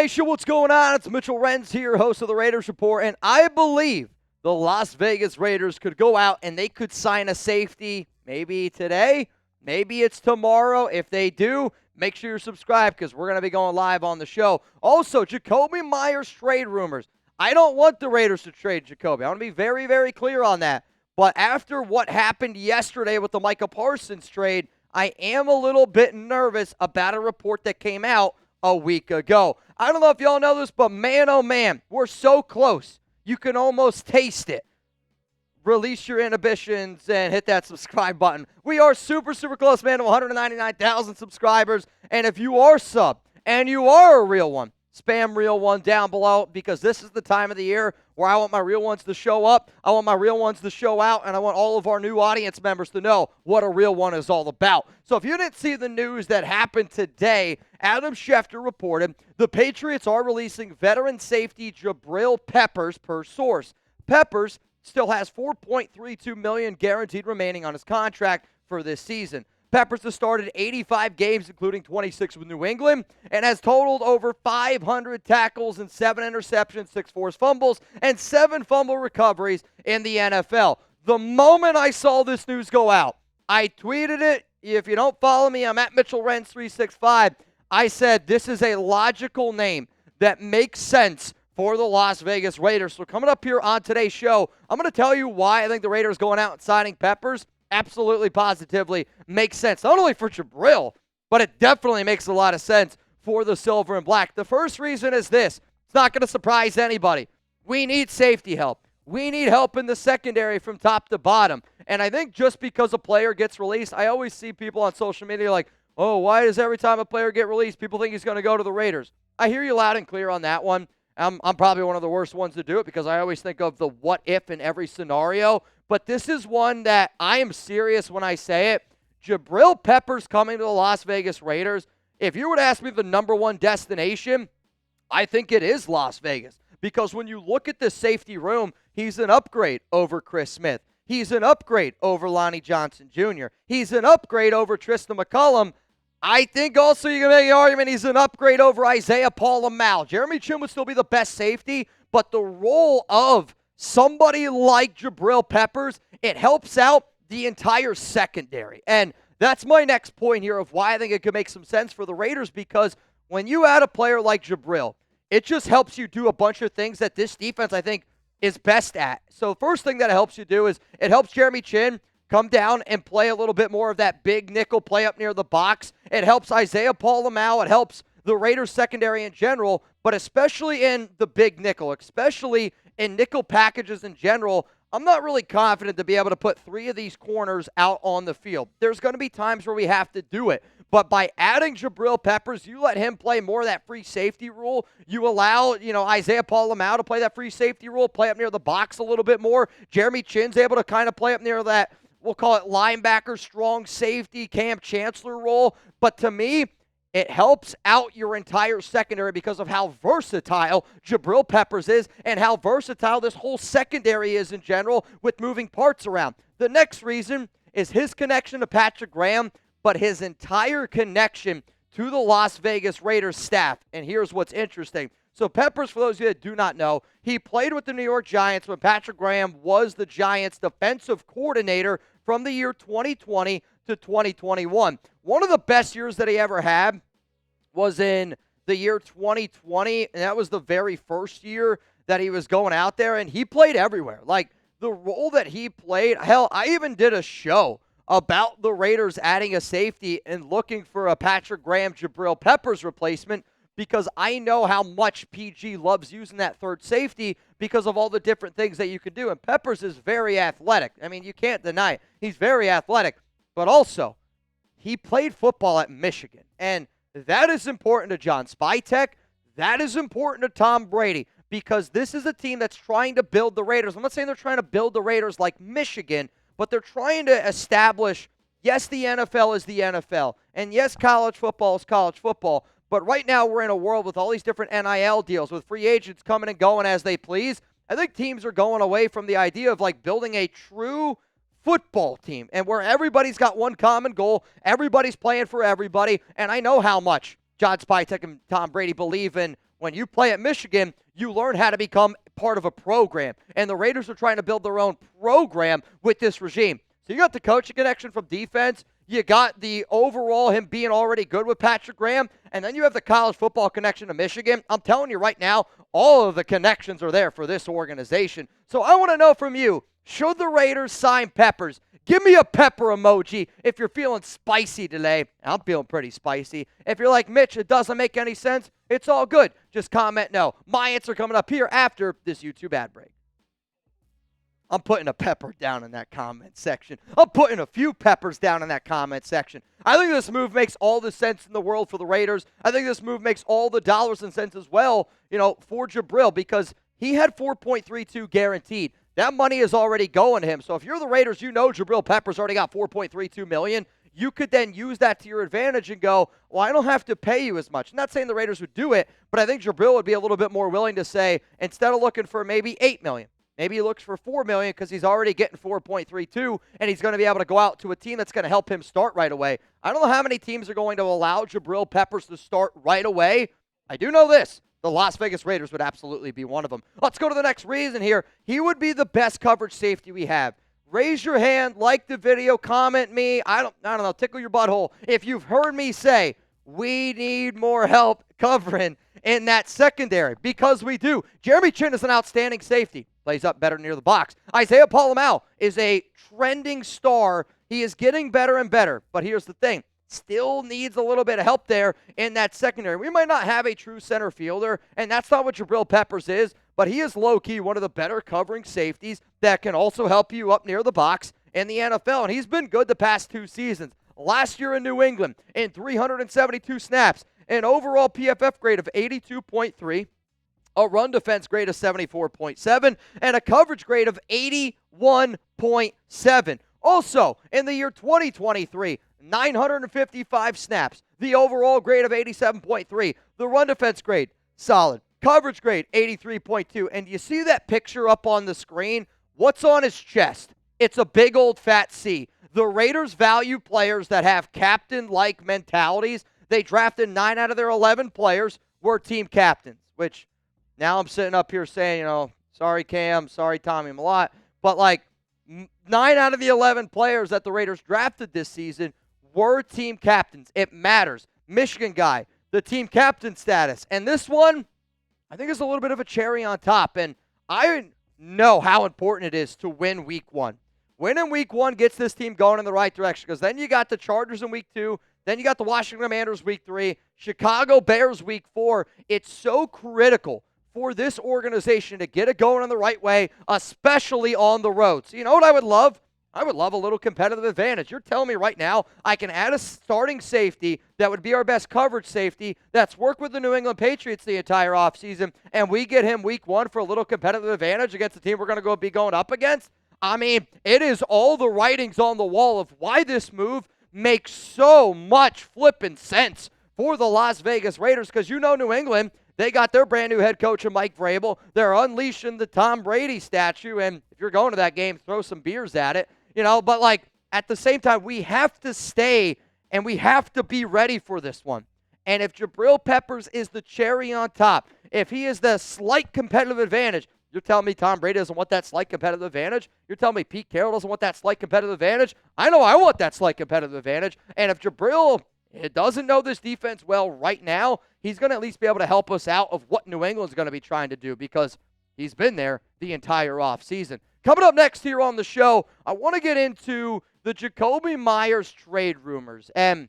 Nation, what's going on? It's Mitchell Renz here, host of the Raiders Report, and I believe the Las Vegas Raiders could go out and they could sign a safety maybe today, maybe it's tomorrow. If they do, make sure you're subscribed because we're going to be going live on the show. Also, Jakobi Meyers trade rumors. I don't want the Raiders to trade Jakobi. I want to be very, very clear on that. But after what happened yesterday with the Micah Parsons trade, I am a little bit nervous about a report that came out a week ago. I don't know if y'all know this, but man, oh man, we're so close. You can almost taste it. Release your inhibitions and hit that subscribe button. We are super, super close, man, to 199,000 subscribers. And if you are sub and you are a real one, spam real one down below because this is the time of the year where I want my real ones to show up, I want my real ones to show out, and I want all of our new audience members to know what a real one is all about. So if you didn't see the news that happened today, Adam Schefter reported the Patriots are releasing veteran safety Jabrill Peppers per source. Peppers still has $4.32 million guaranteed remaining on his contract for this season. Peppers has started 85 games, including 26 with New England, and has totaled over 500 tackles and 7 interceptions, 6 forced fumbles, and 7 fumble recoveries in the NFL. The moment I saw this news go out, I tweeted it. If you don't follow me, I'm at MitchellRenz365. I said this is a logical name that makes sense for the Las Vegas Raiders. So coming up here on today's show, I'm going to tell you why I think the Raiders going out and signing Peppers absolutely, positively makes sense. Not only for Jabrill, but it definitely makes a lot of sense for the silver and black. The first reason is this. It's not going to surprise anybody. We need safety help. We need help in the secondary from top to bottom. And I think just because a player gets released, I always see people on social media like, oh, why does every time a player get released, people think he's going to go to the Raiders? I hear you loud and clear on that one. I'm probably one of the worst ones to do it because I always think of the what if in every scenario. But this is one that I am serious when I say it. Jabrill Peppers coming to the Las Vegas Raiders. If you would ask me the number one destination, I think it is Las Vegas. Because when you look at the safety room, he's an upgrade over Chris Smith. He's an upgrade over Lonnie Johnson Jr. He's an upgrade over Tristan McCullum. I think also you can make an argument he's an upgrade over Isaiah Paul-Amal. Jeremy Chin would still be the best safety, but the role of somebody like Jabrill Peppers, it helps out the entire secondary. And that's my next point here of why I think it could make some sense for the Raiders, because when you add a player like Jabrill, it just helps you do a bunch of things that this defense, I think, is best at. So first thing that it helps you do is it helps Jeremy Chin come down and play a little bit more of that big nickel play up near the box. It helps Isaiah Paul-Amal. It helps the Raiders secondary in general, but especially in the big nickel, especially in nickel packages in general. I'm not really confident to be able to put 3 of these corners out on the field. There's going to be times where we have to do it. But by adding Jabrill Peppers, you let him play more of that free safety rule. You allow, Isaiah Paul-Amal to play that free safety rule, play up near the box a little bit more. Jeremy Chin's able to kind of play up near that, we'll call it linebacker, strong safety, Cam Chancellor role. But to me, it helps out your entire secondary because of how versatile Jabrill Peppers is and how versatile this whole secondary is in general with moving parts around. The next reason is his connection to Patrick Graham, but his entire connection to the Las Vegas Raiders staff. And here's what's interesting. So Peppers, for those of you that do not know, he played with the New York Giants when Patrick Graham was the Giants' defensive coordinator from the year 2020 to 2021. One of the best years that he ever had was in the year 2020, and that was the very first year that he was going out there, and he played everywhere. Like, the role that he played, hell, I even did a show about the Raiders adding a safety and looking for a Patrick Graham Jabrill Peppers replacement, because I know how much PG loves using that third safety because of all the different things that you can do. And Peppers is very athletic. I mean, you can't deny it. He's very athletic. But also, he played football at Michigan. And that is important to John Spytek. That is important to Tom Brady, because this is a team that's trying to build the Raiders. I'm not saying they're trying to build the Raiders like Michigan, but they're trying to establish, yes, the NFL is the NFL. And yes, college football is college football. But right now we're in a world with all these different NIL deals, with free agents coming and going as they please. I think teams are going away from the idea of like building a true football team and where everybody's got one common goal, everybody's playing for everybody, and I know how much John Spytek and Tom Brady believe in when you play at Michigan, you learn how to become part of a program. And the Raiders are trying to build their own program with this regime. So you got the coaching connection from defense. You got the overall him being already good with Patrick Graham. And then you have the college football connection to Michigan. I'm telling you right now, all of the connections are there for this organization. So I want to know from you, should the Raiders sign Peppers? Give me a pepper emoji if you're feeling spicy today. I'm feeling pretty spicy. If you're like, Mitch, it doesn't make any sense, it's all good. Just comment no. My answer coming up here after this YouTube ad break. I'm putting a pepper down in that comment section. I'm putting a few peppers down in that comment section. I think this move makes all the sense in the world for the Raiders. I think this move makes all the dollars and cents as well, for Jabrill, because he had 4.32 guaranteed. That money is already going to him. So if you're the Raiders, Jabrill Peppers already got $4.32 million. You could then use that to your advantage and go, well, I don't have to pay you as much. I'm not saying the Raiders would do it, but I think Jabrill would be a little bit more willing to say, instead of looking for maybe $8 million, maybe he looks for $4 million because he's already getting 4.32, and he's going to be able to go out to a team that's going to help him start right away. I don't know how many teams are going to allow Jabrill Peppers to start right away. I do know this. The Las Vegas Raiders would absolutely be one of them. Let's go to the next reason here. He would be the best coverage safety we have. Raise your hand, like the video, comment me. I don't know, tickle your butthole. If you've heard me say, we need more help covering in that secondary, because we do. Jeremy Chin is an outstanding safety. Plays up better near the box. Isaiah Polamau is a trending star. He is getting better and better. But here's the thing. Still needs a little bit of help there in that secondary. We might not have a true center fielder, and that's not what Jabrill Peppers is, but he is low-key one of the better covering safeties that can also help you up near the box in the NFL, and he's been good the past 2 seasons. Last year in New England, in 372 snaps, an overall PFF grade of 82.3, a run defense grade of 74.7, and a coverage grade of 81.7. Also, in the year 2023, 955 snaps, the overall grade of 87.3, the run defense grade, solid, coverage grade, 83.2, and you see that picture up on the screen? What's on his chest? It's a big old fat C. The Raiders value players that have captain-like mentalities. They drafted 9 out of their 11 players were team captains, which now I'm sitting up here saying, sorry Cam, sorry Tommy Malott, but 9 out of the 11 players that the Raiders drafted this season were team captains. It matters. Michigan guy, the team captain status. And this one, I think is a little bit of a cherry on top. And I know how important it is to win week 1. Winning week 1 gets this team going in the right direction, because then you got the Chargers in week 2. Then you got the Washington Commanders week 3. Chicago Bears week 4. It's so critical for this organization to get it going in the right way, especially on the road. So you know what I would love? I would love a little competitive advantage. You're telling me right now I can add a starting safety that would be our best coverage safety that's worked with the New England Patriots the entire offseason, and we get him week 1 for a little competitive advantage against the team we're going to be going up against? I mean, it is all the writings on the wall of why this move makes so much flippin' sense for the Las Vegas Raiders, because New England, they got their brand new head coach in Mike Vrabel. They're unleashing the Tom Brady statue, and if you're going to that game, throw some beers at it. But at the same time, we have to stay and we have to be ready for this one. And if Jabrill Peppers is the cherry on top, if he is the slight competitive advantage, you're telling me Tom Brady doesn't want that slight competitive advantage? You're telling me Pete Carroll doesn't want that slight competitive advantage? I know I want that slight competitive advantage. And if Jabrill doesn't know this defense well right now, he's going to at least be able to help us out of what New England's going to be trying to do, because he's been there the entire offseason. Coming up next here on the show, I want to get into the Jakobi Meyers trade rumors. And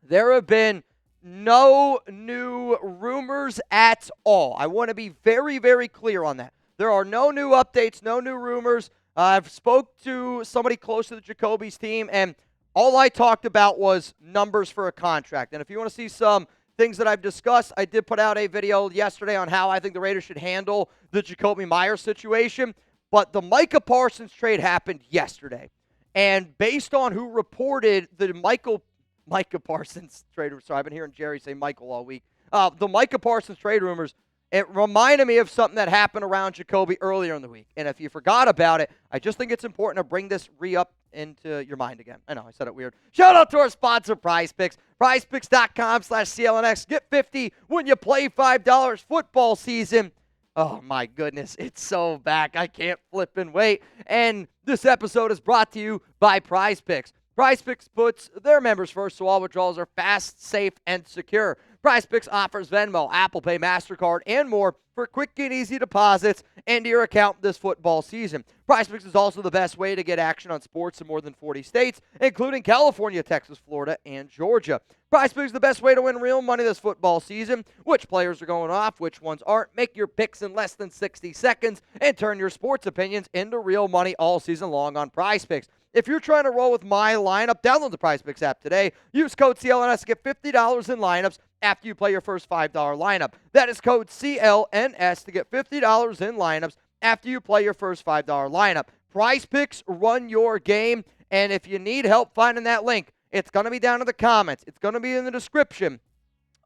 there have been no new rumors at all. I want to be very, very clear on that. There are no new updates, no new rumors. I've spoke to somebody close to the Jakobi's team, and all I talked about was numbers for a contract. And if you want to see some things that I've discussed, I did put out a video yesterday on how I think the Raiders should handle the Jakobi Meyers situation. But the Micah Parsons trade happened yesterday. And based on who reported the Micah Parsons trade rumors, sorry, I've been hearing Jerry say Michael all week. The Micah Parsons trade rumors, It reminded me of something that happened around Jakobi earlier in the week. And if you forgot about it, I just think it's important to bring this re-up into your mind again. I know, I said it weird. Shout out to our sponsor, PrizePicks. PrizePicks.com/CLNX. Get 50 when you play $5 football season. Oh, my goodness. It's so back. I can't flip and wait. And this episode is brought to you by PrizePicks. PrizePicks puts their members first, so all withdrawals are fast, safe, and secure. PrizePicks offers Venmo, Apple Pay, MasterCard, and more for quick and easy deposits into your account this football season. PrizePicks is also the best way to get action on sports in more than 40 states, including California, Texas, Florida, and Georgia. PrizePicks is the best way to win real money this football season. Which players are going off, which ones aren't. Make your picks in less than 60 seconds and turn your sports opinions into real money all season long on PrizePicks. If you're trying to roll with my lineup, download the PrizePicks app today. Use code CLNS to get $50 in lineups after you play your first $5 lineup. That is code CLNS to get $50 in lineups after you play your first $5 lineup. PrizePicks, run your game, and if you need help finding that link, it's going to be down in the comments. It's going to be in the description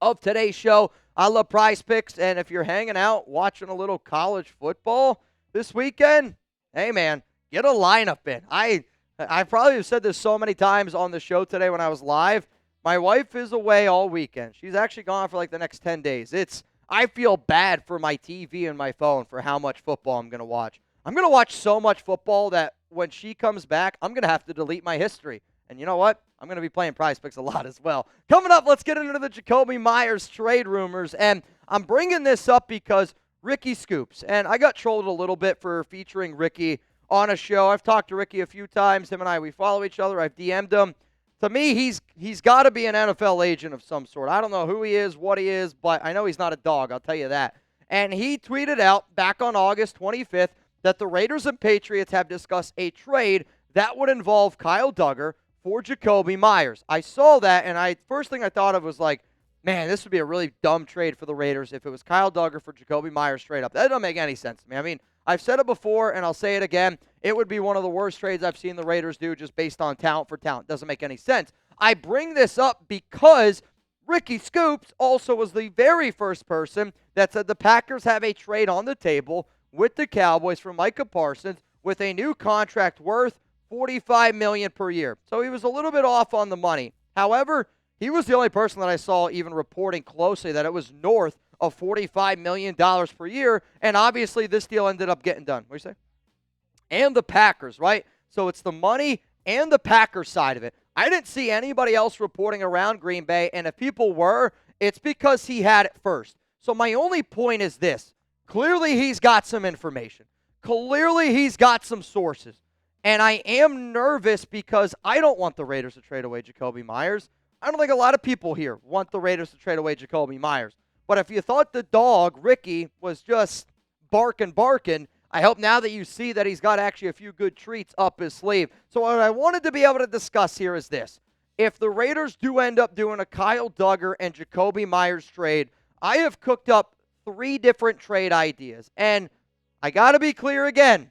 of today's show. I love PrizePicks, and if you're hanging out watching a little college football this weekend, hey, man, get a lineup in. I probably have said this so many times on the show today when I was live. My wife is away all weekend. She's actually gone for like the next 10 days. I feel bad for my TV and my phone for how much football I'm going to watch. I'm going to watch so much football that when she comes back, I'm going to have to delete my history. And you know what? I'm going to be playing PrizePicks a lot as well. Coming up, let's get into the Jakobi Meyers trade rumors. And I'm bringing this up because Ricky Scoops. And I got trolled a little bit for featuring Ricky on a show. I've talked to Ricky a few times. Him and I, we follow each other. I've DM'd him. To me, he's got to be an NFL agent of some sort. I don't know who he is, what he is, but I know he's not a dog. I'll tell you that. And he tweeted out back on August 25th that the Raiders and Patriots have discussed a trade that would involve Kyle Duggar for Jakobi Meyers. I saw that, and first thing I thought of was like, man, this would be a really dumb trade for the Raiders if it was Kyle Duggar for Jakobi Meyers straight up. That doesn't make any sense to me. I mean, I've said it before, and I'll say it again. It would be one of the worst trades I've seen the Raiders do just based on talent for talent. Doesn't make any sense. I bring this up because Ricky Scoops also was the very first person that said the Packers have a trade on the table with the Cowboys for Micah Parsons with a new contract worth $45 million per year. So he was a little bit off on the money. However, he was the only person that I saw even reporting closely that it was north of $45 million per year, and obviously this deal ended up getting done. What do you say? And the Packers, right? So it's the money and the Packers side of it. I didn't see anybody else reporting around Green Bay, and if people were, it's because he had it first. So my only point is this. Clearly he's got some information. Clearly he's got some sources. And I am nervous because I don't want the Raiders to trade away Jakobi Meyers. I don't think a lot of people here want the Raiders to trade away Jakobi Meyers. But if you thought the dog, Ricky, was just barking, I hope now that you see that he's got actually a few good treats up his sleeve. So what I wanted to be able to discuss here is this. If the Raiders do end up doing a Kyle Duggar and Jakobi Meyers trade, I have cooked up 3 different trade ideas. And I got to be clear again,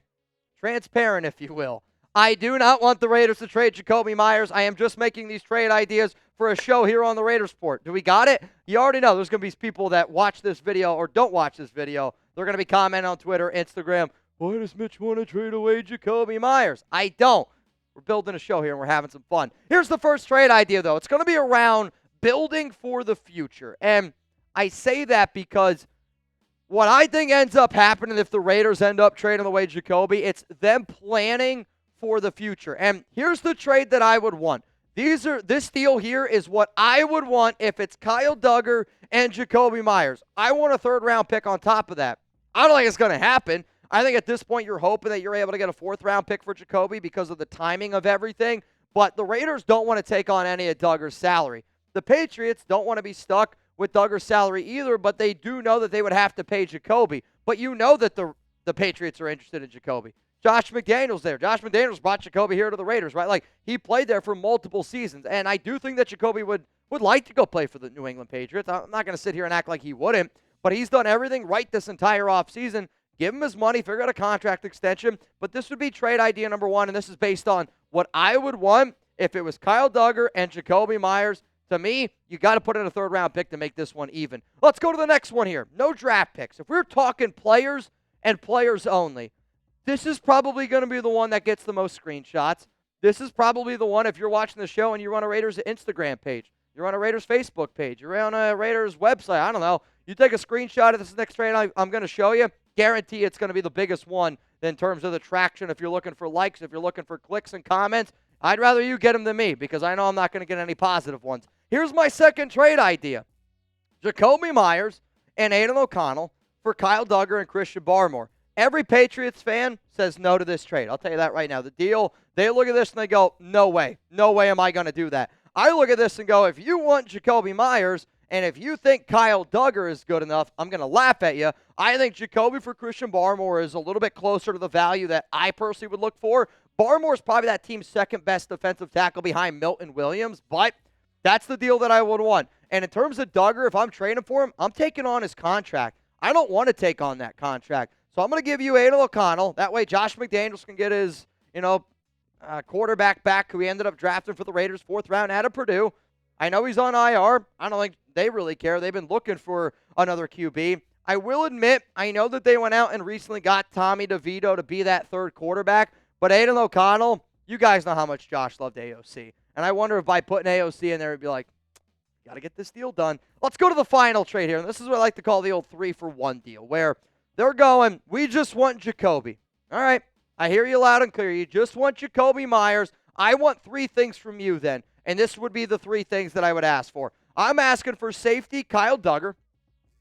transparent if you will. I do not want the Raiders to trade Jakobi Meyers. I am just making these trade ideas for a show here on the Raiders Report. Do we got it? You already know there's going to be people that watch this video or don't watch this video. They're going to be commenting on Twitter, Instagram, why does Mitch want to trade away Jakobi Meyers? I don't. We're building a show here and we're having some fun. Here's the first trade idea, though. It's going to be around building for the future. And I say that because what I think ends up happening if the Raiders end up trading away Jakobi, it's them planning for the future. And here's the trade that I would want. This deal here is what I would want if it's Kyle Duggar and Jakobi Meyers. I want a 3rd-round pick on top of that. I don't think it's going to happen. I think at this point you're hoping that you're able to get a 4th-round pick for Jakobi because of the timing of everything. But the Raiders don't want to take on any of Duggar's salary. The Patriots don't want to be stuck with Duggar's salary either, but they do know that they would have to pay Jakobi. But you know that the Patriots are interested in Jakobi. Josh McDaniels there. Josh McDaniels brought Jakobi here to the Raiders, right? Like, he played there for multiple seasons, and I do think that Jakobi would like to go play for the New England Patriots. I'm not going to sit here and act like he wouldn't, but he's done everything right this entire offseason. Give him his money, figure out a contract extension, but this would be trade idea number 1, and this is based on what I would want if it was Kyle Duggar and Jakobi Meyers To me, you got to put in a third-round pick to make this one even. Let's go to the next one here. No draft picks. If we're talking players and players only, this is probably going to be the one that gets the most screenshots. This is probably the one, if you're watching the show and you're on a Raiders Instagram page, you're on a Raiders Facebook page, you're on a Raiders website, I don't know. You take a screenshot of this next trade I'm going to show you, guarantee it's going to be the biggest one in terms of the traction. If you're looking for likes, if you're looking for clicks and comments, I'd rather you get them than me because I know I'm not going to get any positive ones. Here's my second trade idea. Jakobi Meyers and Aiden O'Connell for Kyle Duggar and Christian Barmore. Every Patriots fan says no to this trade. I'll tell you that right now. The deal, they look at this and they go, no way. No way am I going to do that. I look at this and go, if you want Jakobi Meyers and if you think Kyle Duggar is good enough, I'm going to laugh at you. I think Jakobi for Christian Barmore is a little bit closer to the value that I personally would look for. Barmore is probably that team's second best defensive tackle behind Milton Williams, but that's the deal that I would want. And in terms of Duggar, if I'm trading for him, I'm taking on his contract. I don't want to take on that contract. So I'm going to give you Aiden O'Connell. That way Josh McDaniels can get his, quarterback back who he ended up drafting for the Raiders, 4th round out of Purdue. I know he's on IR. I don't think they really care. They've been looking for another QB. I will admit, I know that they went out and recently got Tommy DeVito to be that third quarterback, but Aiden O'Connell, you guys know how much Josh loved AOC. And I wonder if by putting AOC in there, it'd be like, got to get this deal done. Let's go to the final trade here. And this is what I like to call the old 3-for-1 deal, where they're going, we just want Jakobi. All right, I hear you loud and clear. You just want Jakobi Meyers. I want 3 things from you then. And this would be the 3 things that I would ask for. I'm asking for safety, Kyle Duggar.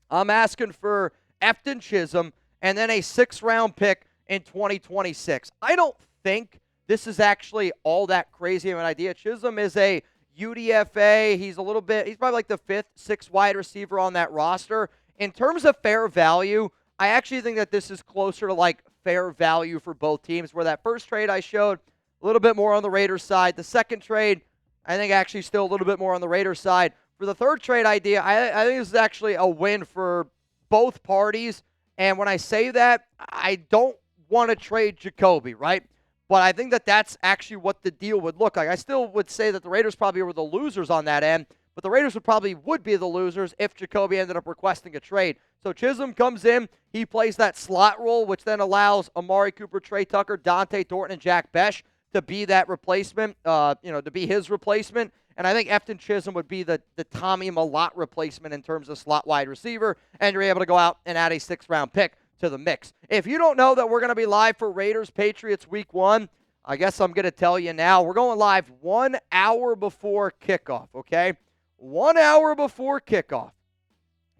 I'm asking for Efton Chisholm. And then a 6th-round pick in 2026. I don't think this is actually all that crazy of an idea. Chisholm is a UDFA. He's probably like the 5th, 6th wide receiver on that roster. In terms of fair value, I actually think that this is closer to like fair value for both teams, where that first trade I showed a little bit more on the Raiders side. The second trade, I think actually still a little bit more on the Raiders side. For the third trade idea, I think this is actually a win for both parties. And when I say that, I don't want to trade Jakobi, right? But I think that that's actually what the deal would look like. I still would say that the Raiders probably were the losers on that end, but the Raiders would be the losers if Jakobi ended up requesting a trade. So Chisholm comes in, he plays that slot role, which then allows Amari Cooper, Trey Tucker, Dante Thornton, and Jack Besh to be that replacement, to be his replacement. And I think Efton Chisholm would be the Tommy Malott replacement in terms of slot wide receiver, and you're able to go out and add a 6th-round pick to the mix. If you don't know that we're going to be live for Raiders-Patriots Week 1, I guess I'm going to tell you now. We're going live 1 hour before kickoff, okay? 1 hour before kickoff.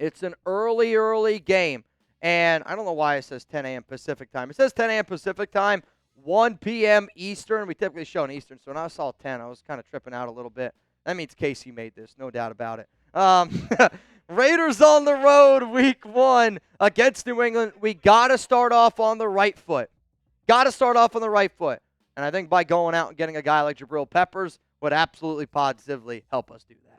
It's an early game. And I don't know why it says 10 a.m. Pacific time. It says 10 a.m. Pacific time, 1 p.m. Eastern. We typically show in Eastern, so when I saw 10, I was kind of tripping out a little bit. That means Casey made this, no doubt about it. Raiders on the road Week 1 against New England. We got to start off on the right foot. And I think by going out and getting a guy like Jabrill Peppers would absolutely positively help us do that.